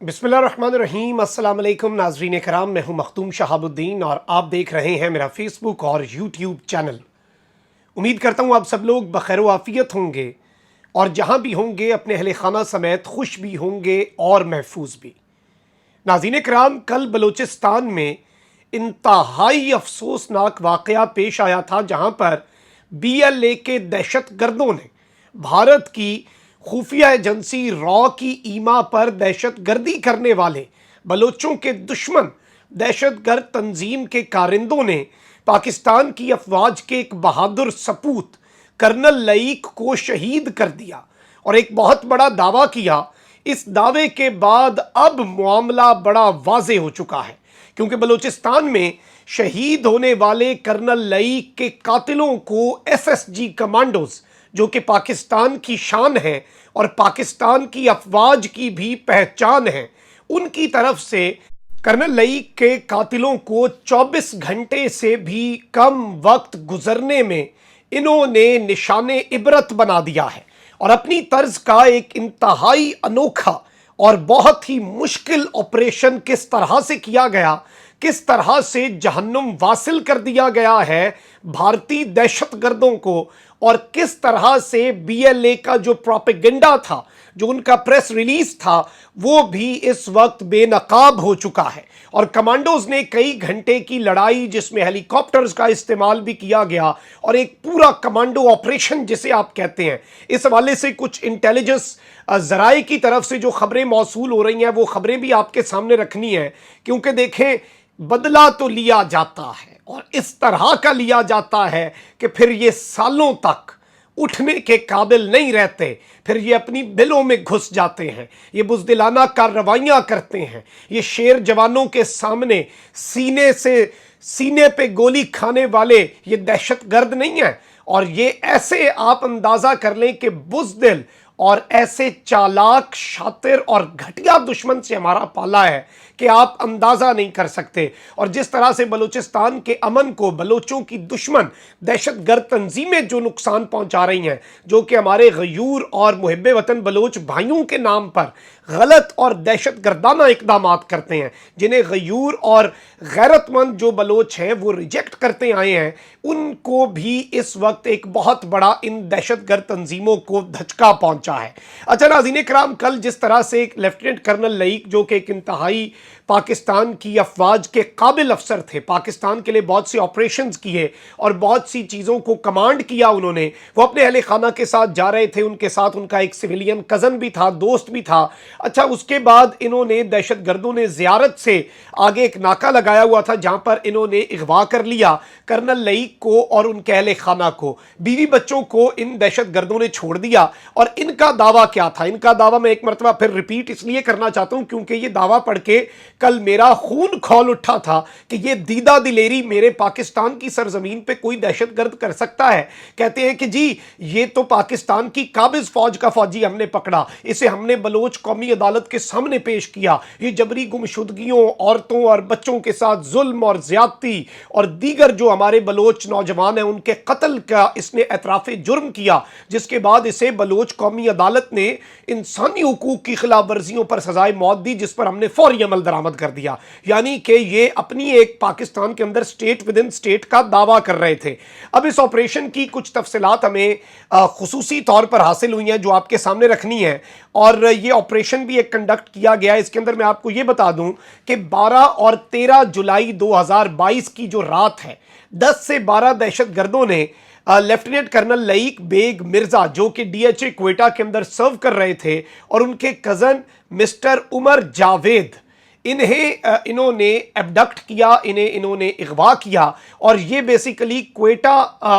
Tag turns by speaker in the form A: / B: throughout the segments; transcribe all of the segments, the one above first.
A: बिस्मिल्लाहिर्रहमानिर्रहीम। अस्सलाम वालेकुम नाज़रीन कराम, मैं हूं मखदूम शहाबुद्दीन और आप देख रहे हैं मेरा फेसबुक और यूट्यूब चैनल। उम्मीद करता हूं आप सब लोग बखैर आफ़ियत होंगे और जहां भी होंगे अपने अहले खाना समेत खुश भी होंगे और महफूज भी। नाज़रीन कराम, कल बलूचिस्तान में इंतहाई अफसोसनाक वाक़या पेश आया था जहां पर BLA के दहशत गर्दों ने भारत की खुफिया एजेंसी रॉ की ईमा पर दहशत गर्दी करने वाले बलोचों के दुश्मन दहशत गर्द तंजीम के कारिंदों ने पाकिस्तान की अफवाज के एक बहादुर सपूत कर्नल लईक को शहीद कर दिया और एक बहुत बड़ा दावा किया। इस दावे के बाद अब मामला बड़ा वाज़े हो चुका है, क्योंकि बलूचिस्तान में शहीद होने वाले कर्नल लईक के कातिलों को SSG कमांडोज, जो कि पाकिस्तान की शान है और पाकिस्तान की अफवाज की भी पहचान है, उनकी तरफ से कर्नल लईक के कातिलों को 24 घंटे से भी कम वक्त गुजरने में इन्होंने निशाने इबरत बना दिया है और अपनी तर्ज का एक इंतहाई अनोखा और बहुत ही मुश्किल ऑपरेशन किस तरह से किया गया, किस तरह से जहन्नुम वासिल कर दिया गया है भारतीय दहशतगर्दों को, और किस तरह से BLA का जो प्रोपेगेंडा था, जो उनका प्रेस रिलीज था, वो भी इस वक्त बेनकाब हो चुका है। और कमांडोज ने कई घंटे की लड़ाई, जिसमें हेलीकॉप्टर्स का इस्तेमाल भी किया गया और एक पूरा कमांडो ऑपरेशन जिसे आप कहते हैं, इस हवाले से कुछ इंटेलिजेंस जराए की तरफ से जो खबरें मौसूल हो रही हैं वो खबरें भी आपके सामने रखनी है। क्योंकि देखें, बदला तो लिया जाता है और इस तरह का लिया जाता है कि फिर ये सालों तक उठने के काबिल नहीं रहते, फिर ये अपनी बिलों में घुस जाते हैं, ये बुज़दिलाना कार्रवाइयाँ करते हैं, ये शेर जवानों के सामने सीने पे गोली खाने वाले ये दहशतगर्द नहीं है। और ये ऐसे आप अंदाज़ा कर लें कि बुज़दिल और ऐसे चालाक, शातिर और घटिया दुश्मन से हमारा पाला है कि आप अंदाज़ा नहीं कर सकते। और जिस तरह से बलूचिस्तान के अमन को बलोचों की दुश्मन दहशतगर्द तंजीमें जो नुकसान पहुंचा रही हैं, जो कि हमारे गयूर और मुहिब्बे वतन बलोच भाइयों के नाम पर गलत और दहशतगर्दाना इकदाम करते हैं, जिन्हें गयूर और गैरतमंद जो बलोच हैं वो रिजेक्ट करते आए हैं, उनको भी इस वक्त एक बहुत बड़ा इन दहशतगर्द तंजीमों को धचका पहुंचा है। अच्छा नाज़रीन कराम, कल जिस तरह से एक लेफ्टिनेंट कर्नल लईक, जो कि एक इंतहाई पाकिस्तान की अफवाज के काबिल अफसर थे, पाकिस्तान के लिए बहुत से ऑपरेशंस किए और बहुत सी चीज़ों को कमांड किया उन्होंने, वो अपने अहले खाना के साथ जा रहे थे, उनके साथ उनका एक सिविलियन कज़न भी था, दोस्त भी था। अच्छा, उसके बाद इन्होंने दहशतगर्दों ने ज़ियारत से आगे एक नाका लगाया हुआ था जहां पर इन्होंने अगवा कर लिया कर्नल लईक को और उनके अहले खाना को, बीवी बच्चों को इन दहशतगर्दों ने छोड़ दिया। और इनका दावा क्या था? इनका दावा मैं एक मरतबा फिर रिपीट इसलिए करना चाहता हूं क्योंकि ये दावा पढ़ के कल मेरा खून खौल उठा था कि ये दीदा दिलेरी मेरे पाकिस्तान की सरजमीन पे कोई दहशतगर्द कर सकता है। कहते हैं कि जी ये तो पाकिस्तान की काबिज फौज का फौजी हमने पकड़ा, इसे हमने बलोच कौमी अदालत के सामने पेश किया, ये जबरी गुमशुदगियों, औरतों और बच्चों के साथ जुल्म और ज्यादती और दीगर जो हमारे बलोच नौजवान हैं उनके कत्ल का इसने एतराफ़े जुर्म किया, जिसके बाद इसे बलोच कौमी अदालत ने इंसानी हुकूक की खिलाफ वर्जियों पर सजाए मौत दी, जिस पर हमने फौरी अमल दरामद कर दिया। यानी कि ये अपनी एक पाकिस्तान के अंदर स्टेट विद इन स्टेट का दावा कर रहे थे। अब इस ऑपरेशन की कुछ तफसीलात हमें खुसूसी तौर पर हासिल हुई हैं जो आपके सामने रखनी है, और ये ऑपरेशन भी एक कंडक्ट किया गया है। इसके अंदर मैं आपको ये बता दूं कि 12 और 13 जुलाई 2022 की जो रात है, 10 से 12 दहशतगर्दों ने लेफ्टिनेंट कर्नल लईक बेग मिर्जा, जो कि DHA क्वेटा के अंदर सर्व कर रहे थे, और उनके कज़न मिस्टर उमर जावेद, इन्होंने एबडक्ट किया, इन्होंने अगवा किया और ये बेसिकली क्वेटा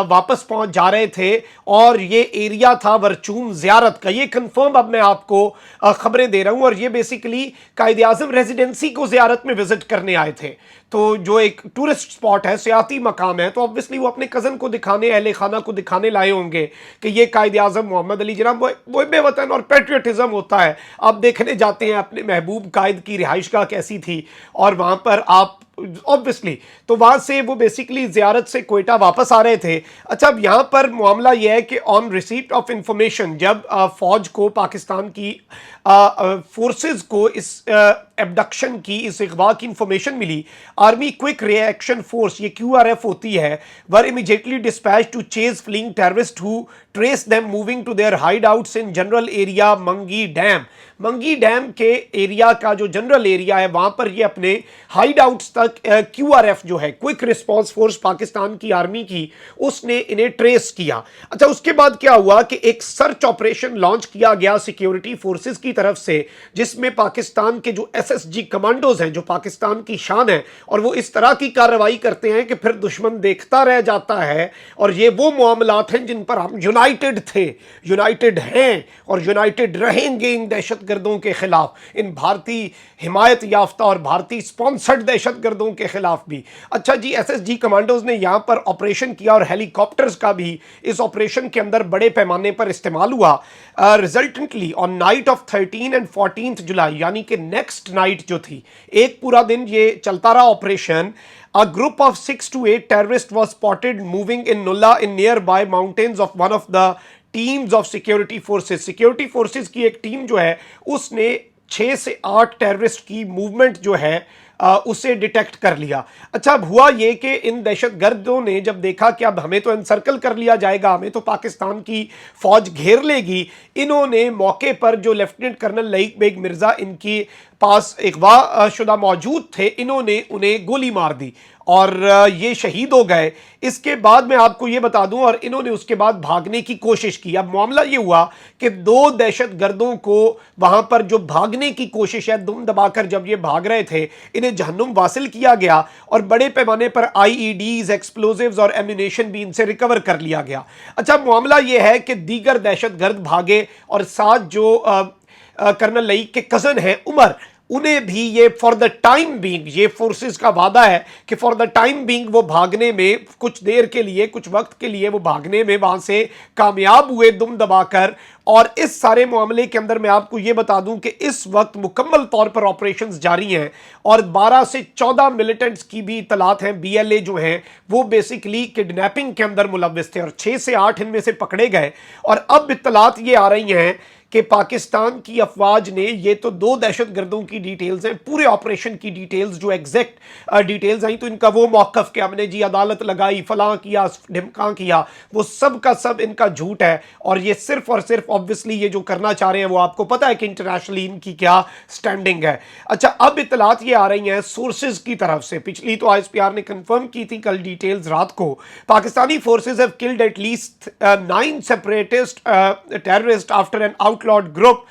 A: वापस पहुंच जा रहे थे और ये एरिया था वरचूम ज़ियारत का। ये कंफर्म अब मैं आपको खबरें दे रहा हूं। और ये बेसिकली कायदे आज़म रेजिडेंसी को ज़ियारत में विजिट करने आए थे, तो जो एक टूरिस्ट स्पॉट है, सियाती मकाम है, तो ऑब्वियसली वो अपने कज़न को दिखाने, अहले खाना को दिखाने लाए होंगे कि ये कायदे आज़म मोहम्मद अली जनाब, वो बेवतन और पेट्रियटिज़म होता है। आप देखने जाते हैं अपने महबूब कायद की रिहाइशगाह कैसी थी और वहाँ पर आप ऑब्वियसली तो वहाँ से वो बेसिकली ज़ियारत से कोयटा वापस आ रहे थे। अच्छा, अब यहाँ पर मामला ये है कि ऑन रिसीप्ट ऑफ इंफॉर्मेशन, जब फ़ौज को, पाकिस्तान की फोर्सेस को इस एबडक्शन की, इस अगवा की इंफॉर्मेशन मिली, आर्मी क्विक रिएक्शन फोर्स, ये QRF होती है, were immediately dispatch to chase fleeing terrorist who trace them moving to their hideouts in general area Mangi dam. Mangi dam के एरिया का जो जनरल एरिया है, वहां पर ये अपने हाइड आउट्स तक QRF जो है, क्विक रिस्पांस फोर्स पाकिस्तान की आर्मी की, उसने इन्हें ट्रेस किया। अच्छा, उसके बाद क्या हुआ कि एक सर्च ऑपरेशन लॉन्च किया गया सिक्योरिटी फोर्सेस की तरफ से, जिसमें पाकिस्तान के जो SSG कमांडोज हैं, जो पाकिस्तान की शान है, और वो इस तरह की कार्रवाई करते हैं कि फिर दुश्मन देखता रह जाता है। और ये वो मामलात हैं जिन पर हम यूनाइटेड थे, यूनाइटेड हैं और यूनाइटेड रहेंगे इन दहशतगर्दों के खिलाफ, इन भारतीय हिमायत याफ्ता और भारतीय स्पॉन्सर्ड दहशतगर्दों के खिलाफ भी। अच्छा जी, SSG कमांडोज ने यहाँ पर ऑपरेशन किया और हेलीकॉप्टर्स का भी इस ऑपरेशन के अंदर बड़े पैमाने पर इस्तेमाल हुआ। Resultantly on night of 13 and 14 जुलाई, यानी कि नेक्स्ट नाइट जो थी, एक पूरा दिन ये चलता रहा operation. A group of 6 to 8 terrorists was spotted moving in Nulla in nearby mountains of one of the teams of security forces. Security forces की एक टीम जो है, उसने 6 से 8 टेररिस्ट की मूवमेंट जो है उसे डिटेक्ट कर लिया। अच्छा, अब हुआ ये कि इन दहशतगर्दों ने जब देखा कि अब हमें तो एनसर्कल कर लिया जाएगा, हमें तो पाकिस्तान की फौज घेर लेगी, इन्होंने मौके पर जो लेफ्टिनेंट कर्नल लईक बेग मिर्जा इनकी पास अगवा शुदा मौजूद थे, इन्होंने उन्हें गोली मार दी और ये शहीद हो गए। इसके बाद मैं आपको ये बता दूं, और इन्होंने उसके बाद भागने की कोशिश की। अब मामला ये हुआ कि 2 दहशतगर्दों को वहां पर जो भागने की कोशिश है, दुम दबाकर जब ये भाग रहे थे, इन्हें जहन्नुम वासिल किया गया और बड़े पैमाने पर IEDs, एक्सप्लोजिव्स और एम्यूनेशन भी इनसे रिकवर कर लिया गया। अच्छा, मामला ये है कि दीगर दहशतगर्द भागे और साथ जो कर्नल लईक के कजन हैं उमर, उन्हें भी ये फॉर द टाइम बीइंग, ये फोर्सेस का वादा है कि फॉर द टाइम बीइंग वो भागने में, कुछ देर के लिए, कुछ वक्त के लिए वो भागने में वहां से कामयाब हुए दुम दबाकर। और इस सारे मामले के अंदर मैं आपको ये बता दूं कि इस वक्त मुकम्मल तौर पर ऑपरेशंस जारी हैं और 12 से 14 मिलिटेंट्स की भी इतलात हैं। BLA जो हैं वो बेसिकली किडनैपिंग के अंदर मुलव्विस थे और 6 से 8 इनमें से पकड़े गए। और अब इतलात ये आ रही हैं कि पाकिस्तान की अफवाज ने, ये तो 2 दहशतगर्दों की डिटेल्स हैं, पूरे ऑपरेशन की डिटेल्स जो एग्जैक्ट डिटेल्स आई तो इनका वो मौकफ कि हमने जी अदालत लगाई, फलां किया, ढिमकां किया, वो सब का सब इनका झूठ है। और ये सिर्फ और सिर्फ ऑब्वियसली ये जो करना चाह रहे हैं, वो आपको पता है कि इंटरनेशनली इनकी क्या स्टैंडिंग है। अच्छा, अब इतलात ये आ रही हैं सोर्सेज की तरफ से, पिछली तो ISPR ने कंफर्म की थी कल डिटेल्स रात को, Pakistani forces have killed at least 9 separatist terrorist after an outlawed group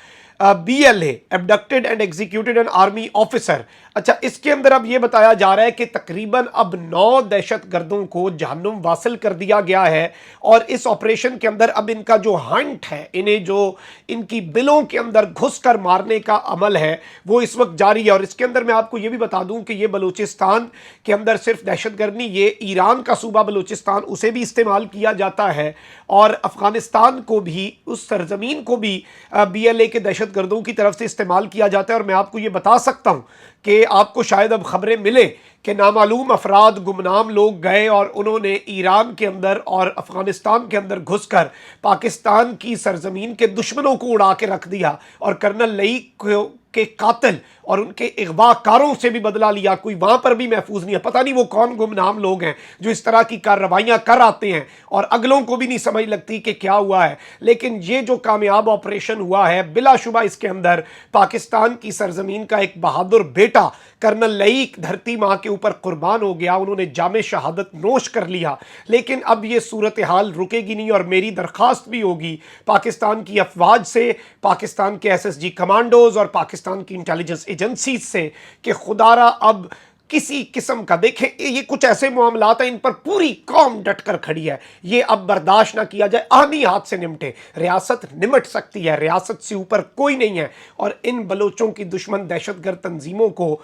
A: BLA abducted and executed an army officer। अच्छा, इसके अंदर अब ये बताया जा रहा है कि तकरीबन अब 9 दहशतगर्दों को जहन्नुम वासिल कर दिया गया है और इस ऑपरेशन के अंदर अब इनका जो हंट है, इन्हें जो इनकी बिलों के अंदर घुसकर मारने का अमल है, वो इस वक्त जारी है। और इसके अंदर मैं आपको ये भी बता दूं कि ये बलूचिस्तान के अंदर सिर्फ दहशतगर्द नहीं, ये ईरान का सूबा बलूचिस्तान, उसे भी इस्तेमाल किया जाता है और अफगानिस्तान को भी, उस सरजमीन को भी BLA के दहशतगर्दों की तरफ से इस्तेमाल किया जाता है। और मैं आपको ये बता सकता हूँ कि आपको शायद अब खबरें मिले कि नामालूम अफराद, गुमनाम लोग गए और उन्होंने ईरान के अंदर और अफगानिस्तान के अंदर घुसकर पाकिस्तान की सरजमीन के दुश्मनों को उड़ा के रख दिया और कर्नल लईक के कातिल और उनके अगवाकारों से भी बदला लिया। कोई वहां पर भी महफूज नहीं है, पता नहीं वो कौन गुमनाम लोग हैं जो इस तरह की कार्रवाइयां कर आते हैं और अगलों को भी नहीं समझ लगती कि क्या हुआ है। लेकिन ये जो कामयाब ऑपरेशन हुआ है, बिलाशुबा इसके अंदर पाकिस्तान की सरजमीन का एक बहादुर बेटा कर्नल लईक धरती माँ के ऊपर कुर्बान हो गया, उन्होंने जामे शहादत नोश कर लिया। लेकिन अब ये सूरत हाल रुकेगी नहीं और मेरी दरख्वास्त भी होगी पाकिस्तान की अफवाज से, पाकिस्तान के SSG कमांडोज और पाकिस्तान की इंटेलिजेंस एजेंसी से कि खुदारा अब किसी किस्म का, देखें ये कुछ ऐसे मामलात हैं इन पर पूरी कौम डट कर खड़ी है, ये अब बर्दाश्त ना किया जाए, आनी हाथ से निमटे। रियासत निमट सकती है, रियासत से ऊपर कोई नहीं है और इन बलोचों की दुश्मन दहशतगर्द तंजीमों को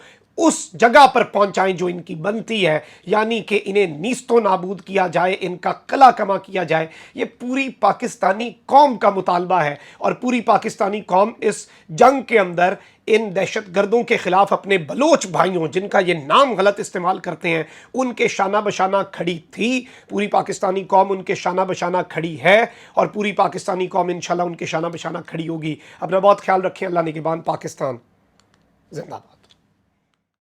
A: اس جگہ پر پہنچائیں جو ان کی بنتی ہے، یعنی کہ انہیں نیست و نابود کیا جائے، ان کا قلع کما کیا جائے۔ یہ پوری پاکستانی قوم کا مطالبہ ہے، اور پوری پاکستانی قوم اس جنگ کے اندر ان دہشت گردوں کے خلاف اپنے بلوچ بھائیوں، جن کا یہ نام غلط استعمال کرتے ہیں، ان کے شانہ بشانہ کھڑی تھی۔ پوری پاکستانی قوم ان کے شانہ بشانہ کھڑی ہے، اور پوری پاکستانی قوم انشاءاللہ ان کے شانہ بشانہ کھڑی ہوگی۔ اپنا بہت خیال رکھیں۔ اللہ نگہبان۔ پاکستان زندہ باد۔